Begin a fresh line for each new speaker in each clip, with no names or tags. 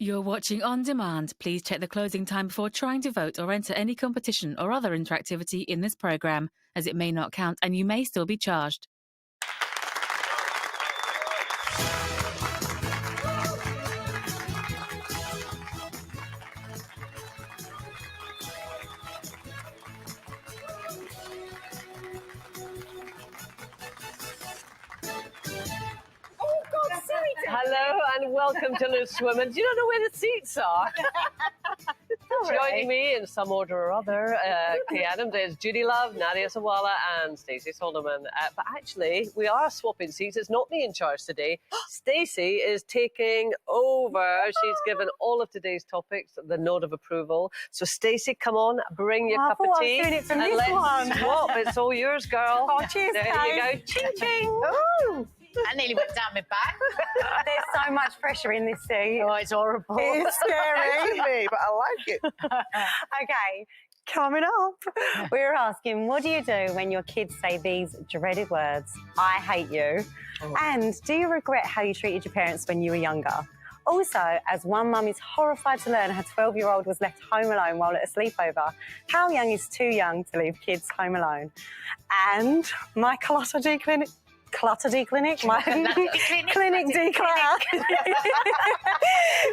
You're watching on demand. Please check the closing time before trying to vote or enter any competition or other interactivity in this programme, as it may not count and you may still be charged.
Hello and welcome to Loose Women. Do you not know where the seats are? Joining me in some order or other, Kay Adams, is Judy Love, Nadia Sawala and Stacey Solomon. But actually, we are swapping seats. It's not me in charge today. Stacey is taking over. She's given all of today's topics the nod of approval. So Stacey, come on, bring your cup of tea.
I was doing it from
and
this
let's
one.
swap. It's all yours, girl.
Oh, cheers,
there
Kay.
you go. Ching, ching.
Ooh.
I nearly went down my back.
There's so much pressure in this seat.
Oh, it's horrible.
It's scary.
me, but I like it.
Okay, coming up, we're asking, what do you do when your kids say these dreaded words? I hate you.
Oh.
And do you regret how you treated your parents when you were younger? Also, as one mum is horrified to learn her 12-year-old was left home alone while at a sleepover, how young is too young to leave kids home alone? And my colostomy clinic, my clinic declutter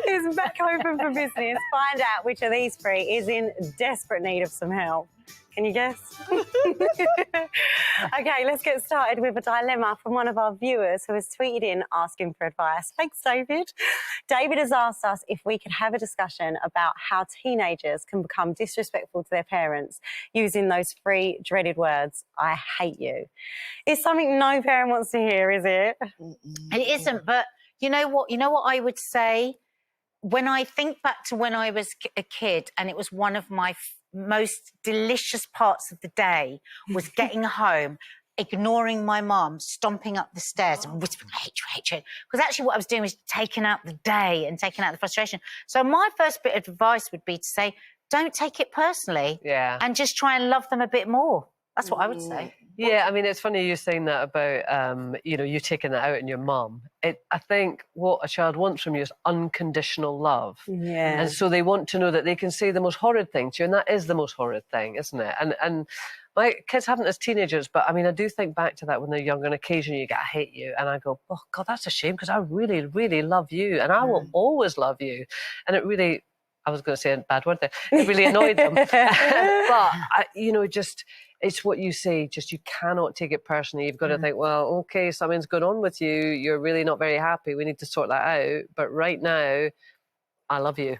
is back open for business. Find out which of these three is in desperate need of some help. Can you guess? Okay, let's get started with a dilemma from one of our viewers who has tweeted in asking for advice. Thanks, David. David has asked us if we could have a discussion about how teenagers can become disrespectful to their parents using those three dreaded words, I hate you. It's something no parent wants to hear, is it?
It isn't, but you know what? You know what I would say? When I think back to when I was a kid, and it was one of my most delicious parts of the day was getting home, ignoring my mum, stomping up the stairs and whispering, I hate you, I hate you. Because actually what I was doing was taking out the day and taking out the frustration. So my first bit of advice would be to say, don't take it personally.
Yeah.
And just try and love them a bit more. That's what I would say.
Yeah, I mean, it's funny you saying that about, you taking that out on your mum. I think what a child wants from you is unconditional love.
Yeah.
And so they want to know that they can say the most horrid thing to you, and that is the most horrid thing, isn't it? And my kids haven't as teenagers, but I mean, I do think back to that when they're younger, and occasionally you get, I hate you. And I go, oh, God, that's a shame, because I really, really love you, and I will always love you. And it really... I was going to say a bad word there. It really annoyed them. But, it's what you say. Just you cannot take it personally. You've got to think, well, okay, something's going on with you. You're really not very happy. We need to sort that out. But right now, I love you.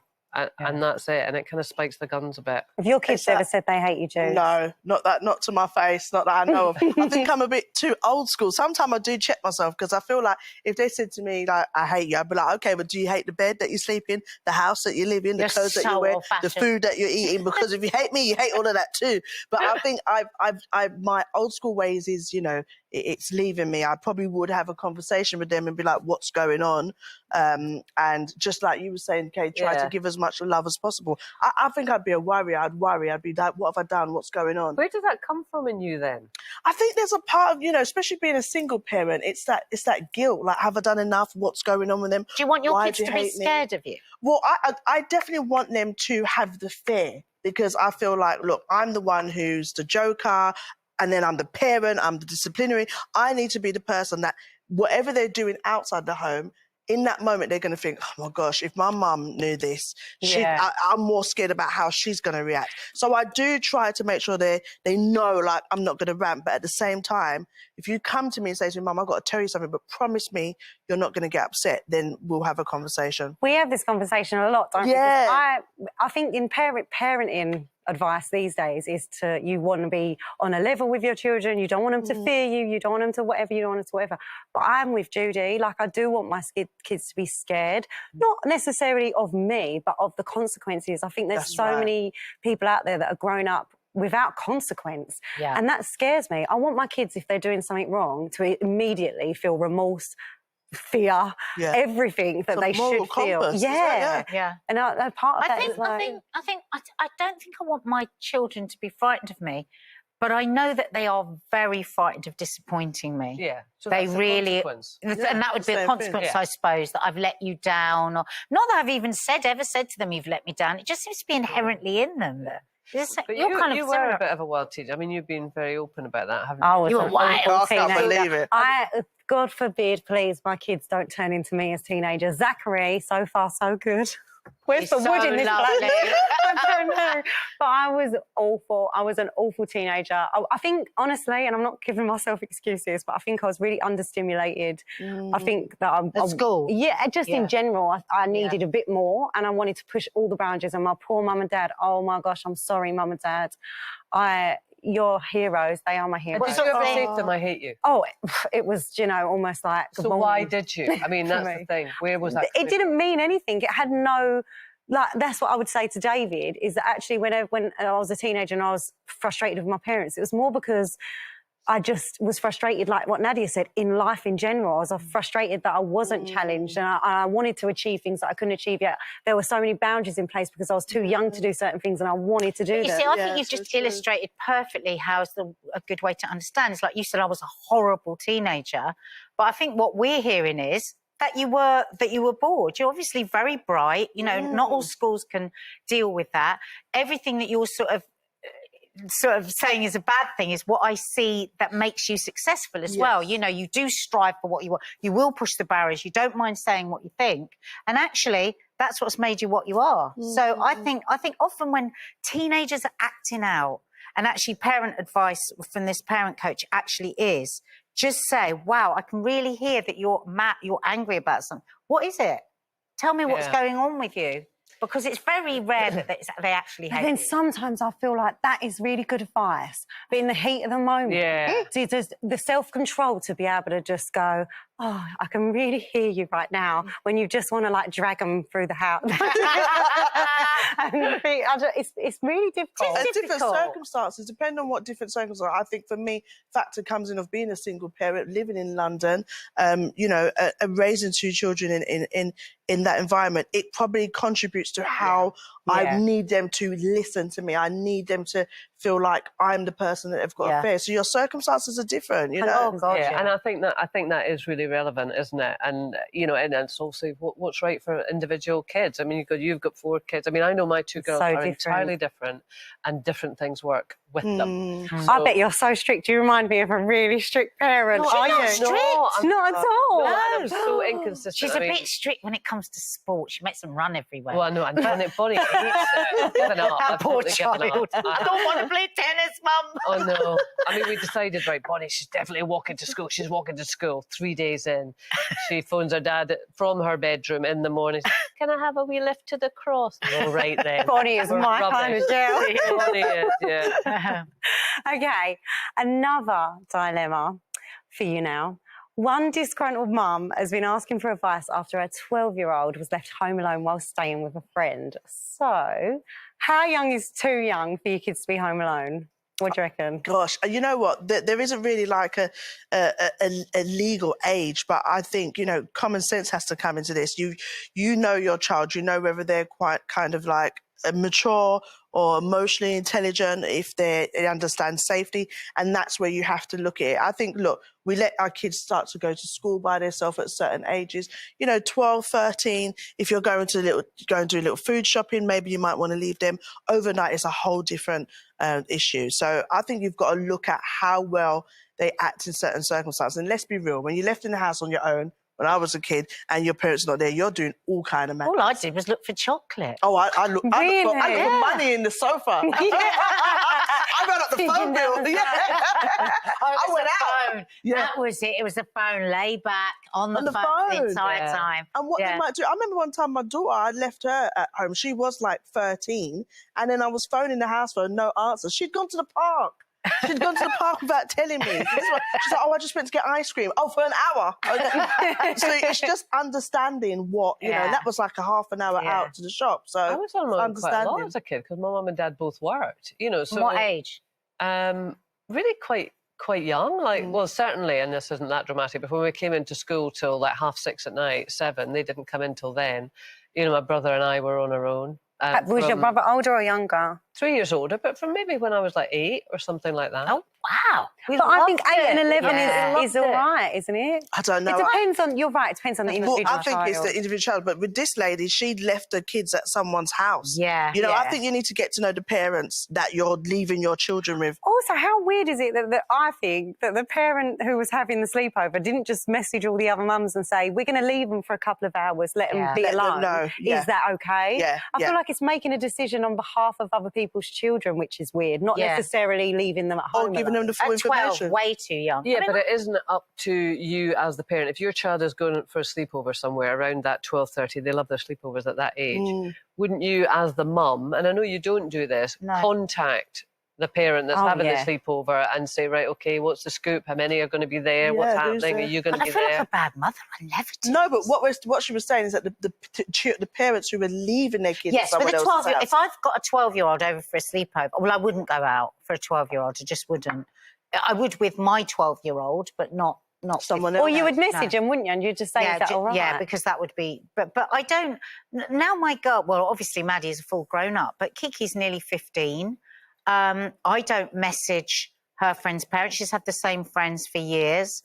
And that's it. And it kind of spikes the guns a bit.
Have your kids ever said they hate you, Jude?
No, not to my face, not that I know of. I think I'm a bit too old school. Sometimes I do check myself because I feel like if they said to me, like, I hate you, I'd be like, okay, but do you hate the bed that you sleep in, the house that you live in, the clothes that you wear, the food that you're eating? Because if you hate me, you hate all of that too. But I think my old school ways is, it's leaving me. I probably would have a conversation with them and be like, what's going on? And just like you were saying, Kate, try to give as much love as possible. I think I'd be a worrier. I'd worry. I'd be like, what have I done? What's going on?
Where does that come from in you then?
I think there's a part of, especially being a single parent, it's that guilt. Like, have I done enough? What's going on with them?
Do you want your kids to be scared of you?
Well, I definitely want them to have the fear, because I feel like, look, I'm the one who's the joker, and then I'm the parent, I'm the disciplinary. I need to be the person that whatever they're doing outside the home, in that moment, they're going to think, oh, my gosh, if my mum knew this, I'm more scared about how she's going to react. So I do try to make sure they know, like, I'm not going to rant. But at the same time, if you come to me and say to me, Mum, I've got to tell you something, but promise me you're not going to get upset, then we'll have a conversation.
We have this conversation a lot, don't we? I think in parenting advice these days is you want to be on a level with your children. You don't want them to fear you. You don't want them to whatever. You don't want them to whatever. But I'm with Judy. Like, I do want my kids to be scared, not necessarily of me, but of the consequences. I think there's so many people out there that are grown up without consequence. Yeah. And that scares me. I want my kids, if they're doing something wrong, to immediately feel remorse, fear, everything that they should feel. Yeah. And part of that is like...
I don't think I want my children to be frightened of me, but I know that they are very frightened of disappointing me.
Yeah. So
They
that's a
really,
consequence.
and that would be a
same
consequence,
thing. Yeah.
I suppose, that I've let you down, or not that I've even ever said to them, "You've let me down." It just seems to be inherently in them. That
But
you're kind of
you were
similar.
a bit of a wild teenager. I mean, you've been very open about that, haven't you?
I was
You were
an
wild.
awful
I can't
teenager.
believe it.
God forbid, please, my kids don't turn into me as teenagers. Zachary, so far so good. Where's
He's
the wood
so
in this
lovely.
bloody? I don't know. But I was awful. I was an awful teenager. I think, honestly, and I'm not giving myself excuses, but I think I was really understimulated. I think that
At school?
Yeah, just
Yeah.
in general, I needed a bit more, and I wanted to push all the boundaries. And my poor mum and dad, oh my gosh, I'm sorry, mum and dad. You're heroes. They are my heroes.
What did you ever say to them? I hate you.
Oh, it was, almost like.
So why did you? I mean, that's the thing. Where was that?
It didn't mean anything. It had no. Like, that's what I would say to David, is that actually when I was a teenager and I was frustrated with my parents, it was more because I just was frustrated, like what Nadia said, in life in general. I was frustrated that I wasn't challenged, and I wanted to achieve things that I couldn't achieve yet. There were so many boundaries in place because I was too young to do certain things, and I wanted to do them.
You see, I think you've just illustrated perfectly how's a good way to understand. It's like you said, I was a horrible teenager, but I think what we're hearing is that you were bored. You're obviously very bright. You know, not all schools can deal with that. Everything that you're sort of saying is a bad thing is what I see that makes you successful as well. You know, you do strive for what you want. You will push the barriers. You don't mind saying what you think. And actually, that's what's made you what you are. So I think often when teenagers are acting out, and actually parent advice from this parent coach actually is, just say, wow, I can really hear that you're mad, you're angry about something. What is it? Tell me what's going on with you. Because it's very rare that they actually hate
And then
you.
sometimes I feel like that is really good advice. But in the heat of the moment, the self-control to be able to just go, oh, I can really hear you right now, when you just want to, like, drag them through the house. It's really difficult.
And different circumstances, depending on what different circumstances. I think for me, factor comes in of being a single parent, living in London, raising two children in that environment. It probably contributes to how I need them to listen to me. I need them to feel like I'm the person that they've got to fear. So your circumstances are different, you know.
Oh God,
and I think that is really relevant, isn't it? And and it's also what's right for individual kids. I mean, you've got 4 kids. I mean, I know my 2 girls are entirely different, and different things work with them. So,
I bet you're so strict. You remind me of a really strict parent.
No,
are
not
you?
strict.
No,
Not at all.
No, and I'm so inconsistent.
She's a bit strict when it comes to sport. She makes them run everywhere.
Well, I know, and Bonnie hates it. I've given up.
That
I've
poor
totally
child.
given up.
I don't want to play tennis, Mum.
Oh no! I mean, we decided, right, Bonnie, she's definitely walking to school. She's walking to school. 3 days in, she phones her dad from her bedroom in the morning. Can I have a wee lift to the cross? Oh, right then.
Bonnie is my kind of girl.
Bonnie is, yeah.
Okay, another dilemma for you now. One disgruntled mum has been asking for advice after her 12-year-old was left home alone while staying with a friend. So, how young is too young for your kids to be home alone? What do you reckon?
Gosh, you know what? There isn't really like a legal age, but I think, common sense has to come into this. You know your child. You know whether they're quite kind of like mature or emotionally intelligent, if they understand safety, and that's where you have to look at it. I think, look, we let our kids start to go to school by themselves at certain ages, 12, 13, if you're going to do a little food shopping, maybe you might want to leave them overnight. It's a whole different issue. So I think you've got to look at how well they act in certain circumstances. And let's be real, when you're left in the house on your own, when I was a kid and your parents are not there, you're doing all kind of madness.
All I did was look for chocolate.
Oh, I look for money in the sofa. I ran up the phone bill. Yeah. I went out. Yeah.
That was it. It was the phone, lay back on the phone the entire time.
And what they might do, I remember one time my daughter, I left her at home. She was like 13. And then I was phoning the house phone, no answer. She'd gone to the park. She'd gone to the park without telling me. She's like, oh, I just went to get ice cream. Oh, for an hour. So it's just understanding what, and that was like a half an hour out to the shop. So
I was on my own quite a lot as a kid because my mum and dad both worked, So
what age?
Really quite young. Well, certainly, and this isn't that dramatic, but when we came into school till like 6:30 at night, 7, they didn't come in till then. My brother and I were on our own.
Was your brother older or younger?
3 years older, but from maybe when I was like 8 or something like that.
Oh, wow.
But I think 8 and 11
Yeah.
is all right, isn't it?
I don't know.
It depends on, you're right, it depends on the individual
Well, I think
child.
it's the individual child, but with this lady, she'd left her kids at someone's house.
Yeah.
You know,
yeah.
I think you need to get to know the parents that you're leaving your children with.
Also, how weird is it that I think that the parent who was having the sleepover didn't just message all the other mums and say, we're going to leave them for a couple of hours, let them be
Let them
alone.
know, yeah.
Is that okay?
Yeah,
I feel like it's making a decision on behalf of other people's children, which is weird, not necessarily leaving them at home.
Or giving them the full
At 12,
information.
way too young.
Yeah, but it isn't up to you as the parent. If your child is going for a sleepover somewhere around that 12:30, they love their sleepovers at that age, wouldn't you as the mum, and I know you don't do this, contact the parent that's having the sleepover and say, right, okay, what's the scoop? How many are going to be there? What's happening? Are you going to be there?
I feel like a bad mother. I never did.
No, but what she was saying is that the parents who were leaving their kids
yes,
at
with
someone
a
else's
12
house.
if I've got a 12-year-old over for a sleepover, well, I wouldn't go out for a 12-year-old. I just wouldn't. I would with my 12-year-old, but not
someone else.
Or you would message them, wouldn't you? And you'd just say, is that all right?
Yeah, because that would be... But I don't... Now my girl... Well, obviously Maddie is a full grown-up, but Kiki's nearly 15. I don't message her friends' parents. She's had the same friends for years.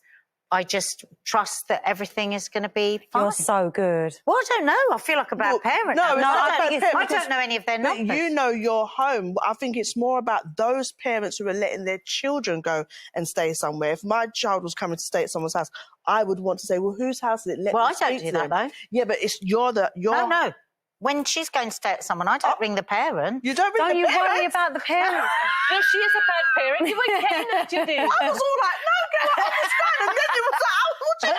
I just trust that everything is going to be fine.
You're so good.
Well, I don't know. I feel like a bad parent.
No,
I don't know any of their numbers.
You know your home. I think it's more about those parents who are letting their children go and stay somewhere. If my child was coming to stay at someone's house, I would want to say, well, whose house is it?
Well, I don't do that, though.
Yeah, but it's
No. When she's going to stay at someone, I don't ring the parent.
You don't ring
Don't
the
you
parents?
worry about the parents?
No, she is a bad parent. You were getting that, Judy.
I was all like, no, girl, I understand. And then it was like, oh, what you...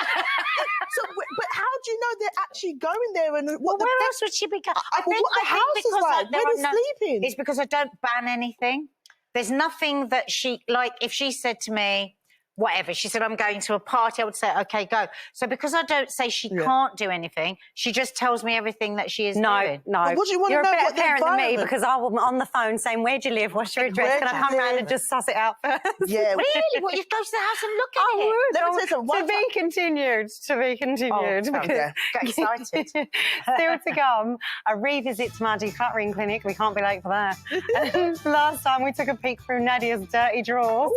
but how do you know they're actually going there? And
Where else would she be going?
What the house is like? Where are they sleeping?
It's because I don't ban anything. There's nothing that she... Like, if she said to me... Whatever. She said, I'm going to a party. I would say, OK, go. So because I don't say she can't do anything, she just tells me everything that she is doing.
No,
but what do you want
You're
to know?
a better
What the
parent than me
environment-
because I was on the phone saying, where'd you live? What's your address? Can I come round and just suss it out first?
Yeah.
Really? What, you'd go to the house and look at it?
would.
Let me say something.
To be continued. To be continued.
Oh,
because
get excited.
Still to come, a revisit to my decluttering clinic. We can't be late for that. Last time we took a peek through Nadia's dirty drawers.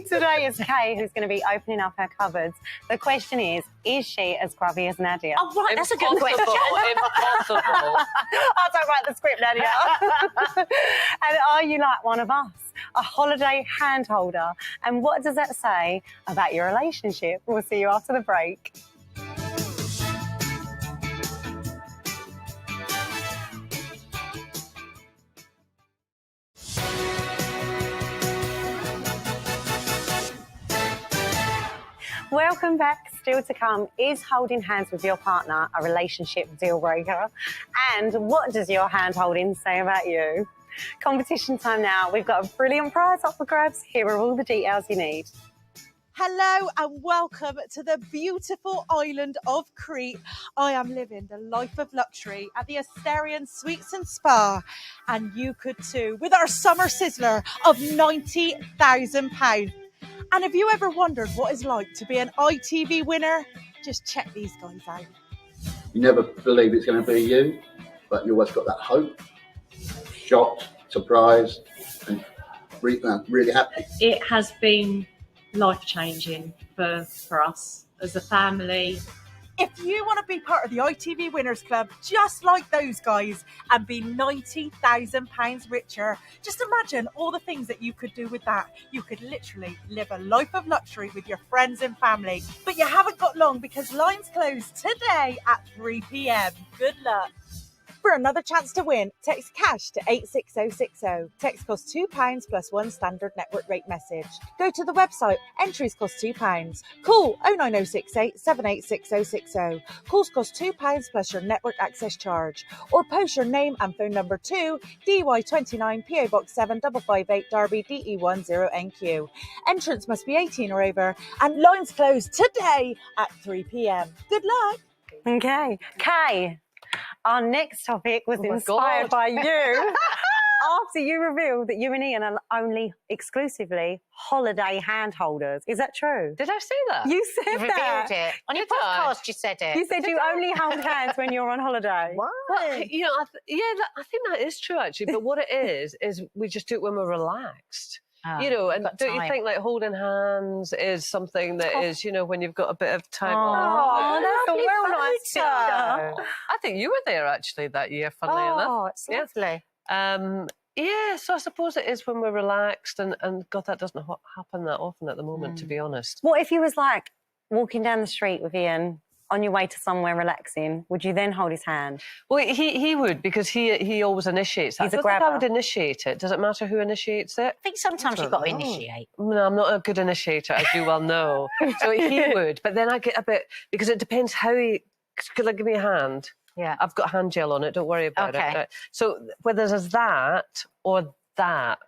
Today is Kay who's going to be opening up her cupboards. The question is she as grubby as Nadia?
Oh, right, that's a good question.
Impossible.
I don't write the script, Nadia. And are you like one of us? A holiday hand holder? And what does that say about your relationship? We'll see you after the break. Welcome back. Still to come, is holding hands with your partner a relationship deal breaker? And what does your hand holding say about you? Competition time now. We've got a brilliant prize up for grabs. Here are all the details you need.
Hello and welcome to the beautiful island of Crete. I am living the life of luxury at the Asterion Suites and Spa, and you could too with our summer sizzler of £90,000. And have you ever wondered what it's like to be an ITV winner? Just check these guys out.
You never believe it's going to be you, but you always got that hope, shocked, surprised, and really happy.
It has been life-changing for us as a family.
If you want to be part of the ITV Winners Club, just like those guys, and be £90,000 richer, just imagine all the things that you could do with that. You could literally live a life of luxury with your friends and family. But you haven't got long because lines close today at 3 p.m. Good luck. For another chance to win, text cash to 86060. Text costs £2 plus one standard network rate message. Go to the website, entries cost £2. Call 09068 786060. Calls cost £2 plus your network access charge. Or post your name and phone number to DY29 PO Box 7558 Derby DE10NQ. Entrance must be 18 or over, and lines close today at 3 p.m. Good luck.
Okay. Kay, our next topic was inspired by you. after you revealed that you and Ian are only exclusively holiday hand holders. Is that true?
Did I say that?
You said
You
that.
revealed it. On your
Did I?
podcast, you said it.
You said you only hold hands when you're on holiday.
Why?
Well, you know, I think that is true actually. But what it is we just do it when we're relaxed.
Ah,
You know, and
got
don't you
time.
think like holding hands is something that is, you know, when you've got a bit of time?
Oh, that's a well nice
photo.
I think you were there actually that year, funnily enough.
Oh, it's
Yeah.
lovely.
Yeah, so I suppose it is when we're relaxed, and God, that doesn't happen that often at the moment, to be honest.
What if you was like walking down the street with Ian on your way to somewhere relaxing? Would you then hold his hand?
Well, he would, because he always initiates that.
He's a
I don't think I
grabber.
would initiate it. Does it matter who initiates it?
I think sometimes you've got to initiate.
No, I'm not a good initiator, as you well know. So he would, but then I get a bit, because it depends how he. Could I give me a hand?
Yeah.
I've got hand gel on it. Don't worry about
Okay.
it. Right. So whether there's that or that.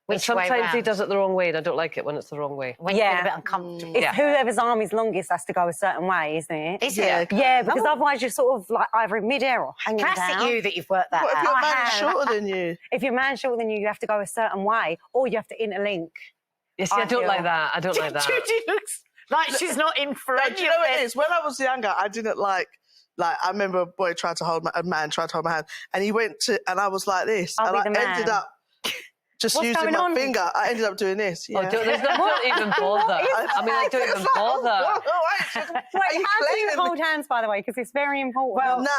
And
Which way
sometimes he
round?
does it the wrong way, and I don't like it when it's the wrong way.
When you feel
Yeah.
a bit uncomfortable.
It's whoever's arm is longest has to go a certain way, isn't it?
Is
Yeah.
it?
Yeah, because otherwise you're sort of like either in midair or hanging
Classic
down.
you that you've worked that
What if
out.
your
I
man is
have.
shorter than you?
If your man's shorter than you have to go a certain way, or you have to interlink.
You see, I don't
feel-
like that. I don't like that.
Judy looks like she's not in for
No,
any
do you know what
of
it
this.
is? When I was younger, I didn't like I remember a man tried to hold my hand, and he went to, and I was like this,
I'll
and
be
I
the
ended
man.
up just
What's
using
going
my
on?
finger. I ended up doing this.
Oh,
Yeah.
don't even bother. I mean, like, don't even bother.
Wait, how do you hold hands, by the way? Because it's very important.
Well,
No.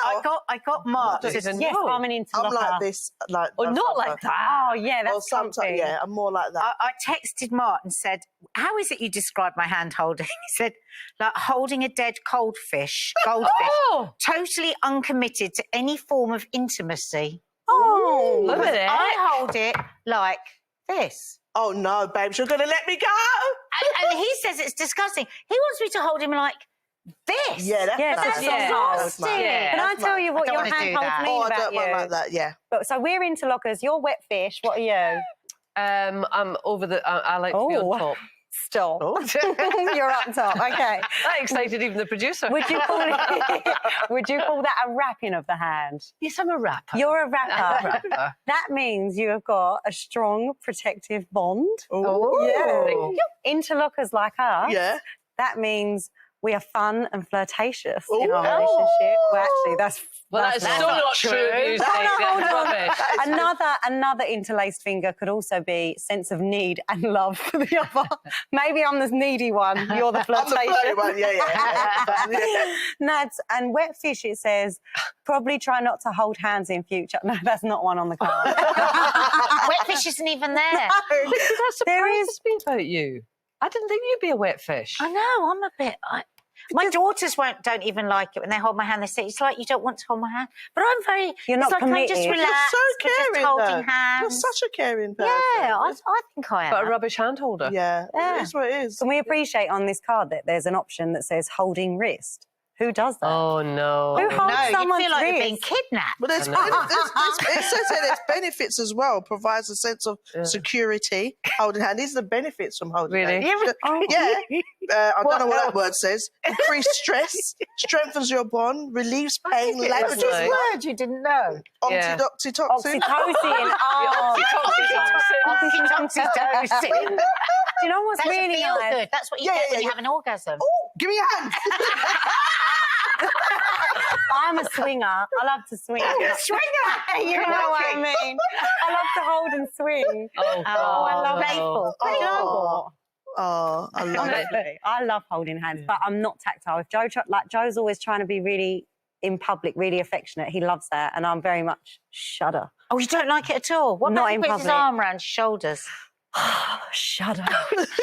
I got Mark.
don't
to-
even
yes,
know.
I'm an interlocker.
I'm like this, like
Oh, not like that.
Oh, yeah,
Or
that's
sometimes,
comfy.
yeah, I'm more like that.
I texted Mark and said, "How is it you describe my hand holding?" He said, "Like holding a dead goldfish,
Oh,
totally uncommitted to any form of intimacy.
Oh,
look at it.
I hold it like this."
Oh no, babes, you're gonna let me go?
And he says it's disgusting. He wants me to hold him like this.
Yeah, that's
Yeah,
nice.
that's
Yeah.
exhausting.
Yeah.
Can I tell you what
I
your
don't wanna
hand
do
holds
that.
mean
Oh, I
about
don't
you?
want like that. Yeah.
So we're interlockers. You're wet fish. What are you?
I'm over the. I like to be
Oh.
on top.
Stop. You're up top. Okay.
That excited even the producer.
Would you call it? Would you call that a wrapping of the hand?
Yes, I'm a rapper.
You're a
I'm a
rapper.
rapper.
That means you have got a strong protective bond.
Oh,
Yeah. Interlockers like us.
yeah.
That means we are fun and flirtatious in
Ooh.
our relationship. Well, actually, that's
Well, that's
not
so
right.
not true. You
No,
say
no,
that's
hold on.
rubbish.
Another interlaced finger could also be sense of need and love for the other. Maybe I'm the needy one. You're the
I'm the
flirtatious.
flirty one. Yeah.
Nads and wet fish. It says probably try not to hold hands in future. No, that's not one on the card.
Wetfish isn't even there.
That
There is-
surprises me about you. I didn't think you'd be a wet fish.
I know. I'm a bit. My daughters don't even like it when they hold my hand. They say it's like you don't want to hold my hand, but I'm very.
You're not
it's like I'm just
committed.
You're
relaxed.
so
we're just
caring,
holding
though.
hands.
You're such a caring person.
Yeah, I think I am.
But a rubbish hand holder.
Yeah,
Yeah.
it is what it is.
Can we appreciate on this card that there's an option that says holding wrist? Who does that?
Oh no.
Who holds
No, you
someone's
feel like you're being
wrist?
kidnapped.
But there's,
I know.
it says that there's benefits as well. Provides a sense of security. Holding hand. These are the benefits from holding
Really?
hand.
Oh.
Yeah. I
What
don't know what
else?
that word says. Increased stress, strengthens your bond, relieves pain,
it
levels
was like-
word you didn't know.
Yeah.
oxytocin.
Oxytocin.
Oxytocin.
Do you know what's
That should
really
feel
nice?
good. That's what you
Yeah,
get
yeah,
when you
yeah.
have an orgasm.
Oh, give me a hand.
I'm a swinger. I love to swing.
Swinger!
You know what I mean? I love to hold and swing.
Oh,
I love
no.
playful. Do you know what?
Oh, I love it.
Honestly, I love holding hands, but I'm not tactile. If Joe's always trying to be really in public, really affectionate. He loves that, and I'm very much shudder.
Oh, you don't like it at all? What
Not
about he
in
puts his
public.
arm around your shoulders?
Shudder.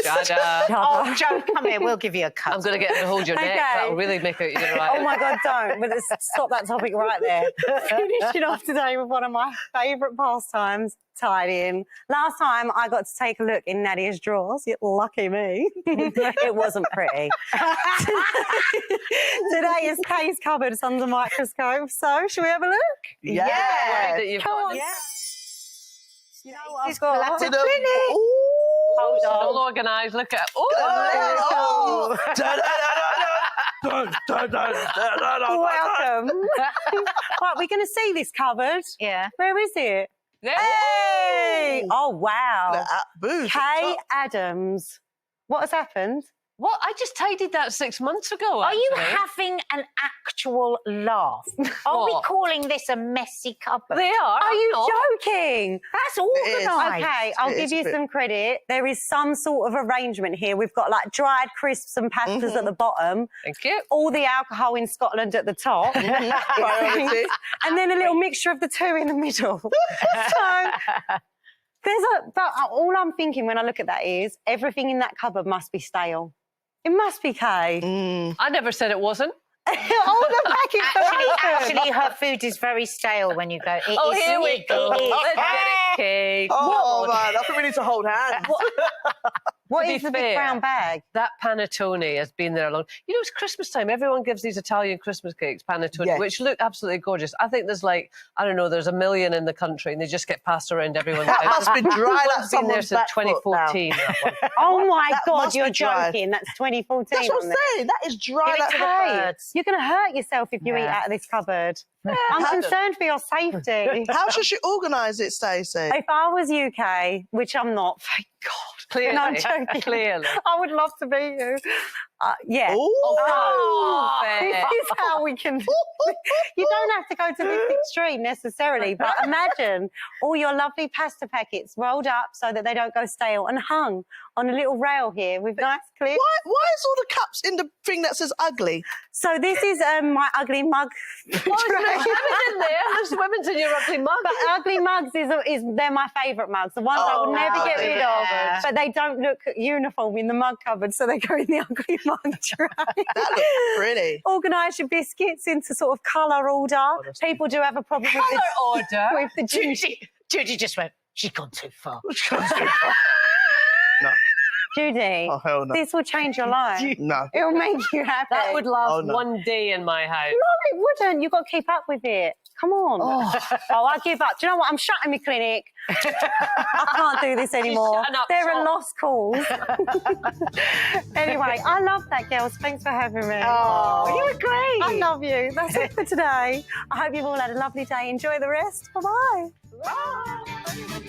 Shut up.
Oh, Joe, come here. We'll give you a cut.
I'm going to get him to hold your neck.
Okay.
That'll really make it you're right.
Oh my God, don't. But let's stop that topic right there. Finishing off today with one of my favourite pastimes, tidying. Last time I got to take a look in Nadia's drawers. Lucky me. It wasn't pretty. Today is Kay's cupboards under microscope. So, shall we have a look?
Yeah.
That you've
Come
got.
on.
Yeah.
You know what I've got?
To the- Ooh.
Hold
She's
on.
all organised. Look at. Oh,
Oh.
Welcome. Right, we're going to see this cupboard.
Yeah.
Where is it? Hey! Oh, wow.
Boo.
Kay Adams. What has happened?
What? I just tidied that 6 months ago.
Are you
actually.
having an actual laugh? Are we
What?
calling this a messy cupboard?
They are.
Are you joking?
That's
is.
organised.
Okay, I'll
It
give
is a
you
bit.
some credit. There is some sort of arrangement here. We've got like dried crisps and pastas at the bottom,
Thank you.
all the alcohol in Scotland at the top,
Priority.
and then a little mixture of the two in the middle. So but all I'm thinking when I look at that is everything in that cupboard must be stale. It must be, Kay.
I never said it wasn't.
All the packets are open.
Actually, her food is very stale when you go.
Oh, here we go. Let's get it, Kate.
Oh, man, I think we need to hold hands.
What
To be
is the big
fair,
brown bag?
That panettone has been there a long. You know, it's Christmas time. Everyone gives these Italian Christmas cakes, panettone,
Yes.
which look absolutely gorgeous. I think there's like, I don't know, there's 1 million in the country, and they just get passed around everyone's
That
house.
must be dry like
It's been there
someone's
since
back foot now.
2014. That one.
Oh my
That
God,
must
you're
be dry.
joking. That's 2014.
That's what
on
I'm
there.
saying. That is dry
Give it
like
to the
Hey,
birds.
you're going to hurt yourself if you eat out of this cupboard. I'm concerned for your safety.
How should she organise it, Stacey?
If I was UK, which I'm not, thank God.
Clearly.
No, I'm joking.
Clearly.
I would love to be you. Yeah.
Ooh.
Oh,
This
fair.
is how we can. You don't have to go to this extreme necessarily, but imagine all your lovely pasta packets rolled up so that they don't go stale and hung on a little rail here with nice clips.
Why is all the cups in the thing that says ugly?
So this is my ugly mug.
Oh, there's women's in there. There's women's in your ugly mug.
But ugly mugs is they're my favourite mugs. The ones I would never get rid of.
yeah.
But they don't look uniform in the mug cupboard, so they go in the ugly mug tray.
That looks pretty.
Organise your biscuits into sort of colour order. People do have a problem with
order.
with the ginger.
Judy just went, she's gone too far.
No.
Judy,
Oh, hell no.
this will change your life.
No.
It'll make you happy.
That would last
Oh, no.
1 day in my house.
No, it wouldn't. You've got to keep up with it. Come on. Oh, I give up. Do you know what? I'm shutting my clinic. I can't do this anymore.
shutting up
There are
shop.
lost calls. Anyway, I love that, girls. Thanks for having me.
Oh, you were great.
I love you. That's it for today. I hope you've all had a lovely day. Enjoy the rest. Bye-bye.
Bye.